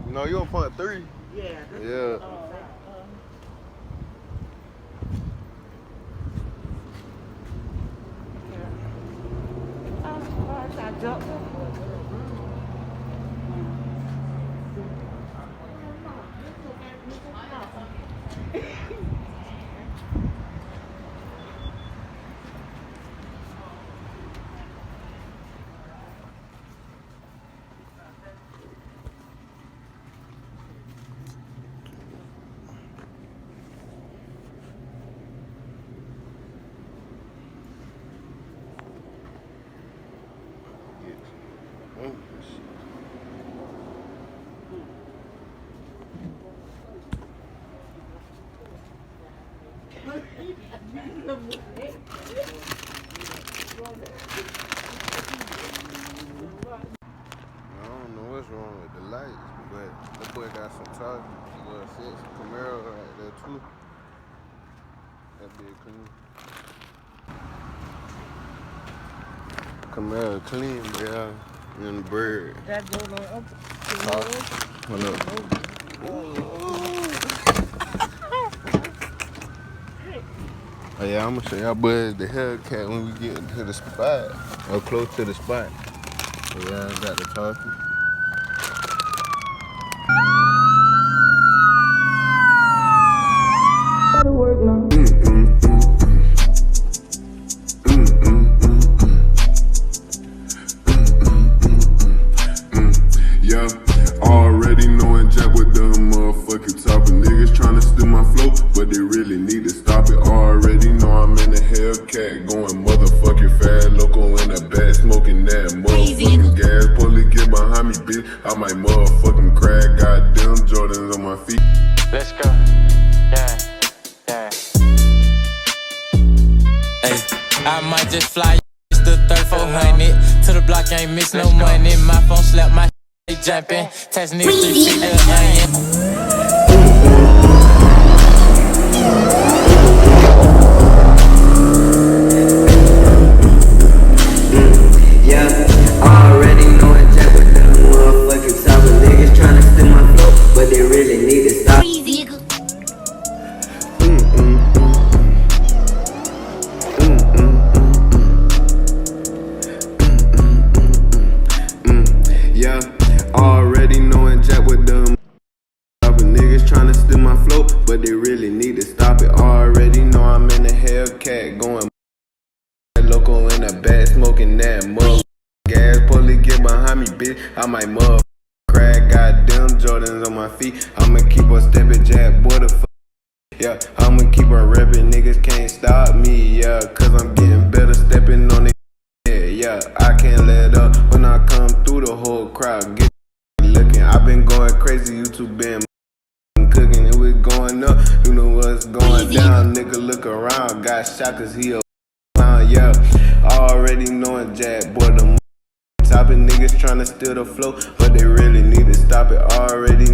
No, you on part 3? Yeah. Yeah. I jumped. I don't know what's wrong with the lights, but that boy got some talk. He got 6 Camaro right there too. That big clean. Camaro clean, yeah. And the bird. That go on up. Hold up. Oh yeah, I'm gonna show y'all boys the Hellcat when we get to the spot, or close to the spot. Yeah, I got the talkie. Yeah, already knowing Jack with them motherfucking topping niggas tryna steal my flow, but they really need to stop it. Already know I'm in a Hellcat, going motherfucking fast, loco in a bag, smoking that motherfucking gas. Police get behind me, bitch, I might motherfucking crack. Goddamn Jordans on my feet. Let's go. Yeah, yeah. Hey, I might just fly the 3400 to the block, ain't miss no money. My phone slapped my jumping, text niggas to see the onion. Yeah, already knowing Jack with them motherfucking top of niggas tryna steal my flow, but they really need to stop. Yeah, already knowing Jack with them niggas tryna steal my flow, but they really need to stop it. Already know I'm in a Hellcat, going loco in a bag, smoking that mother gas. Police get behind me, bitch, I might mother crack. Goddamn Jordans on my feet, I'ma keep on stepping, Jack, boy, the fuck. Yeah, I'ma keep on rapping, niggas can't stop me, yeah, cause I'm getting better stepping on it. Yeah, I can't let up when I come through the whole crowd. Get looking, I've been going crazy, YouTube been cooking, it was going up, you know what's going down. Nigga look around, got shot cause he a clown, yeah. Already knowing Jack, boy, the topping niggas tryna steal the flow, but they really need to stop it. Already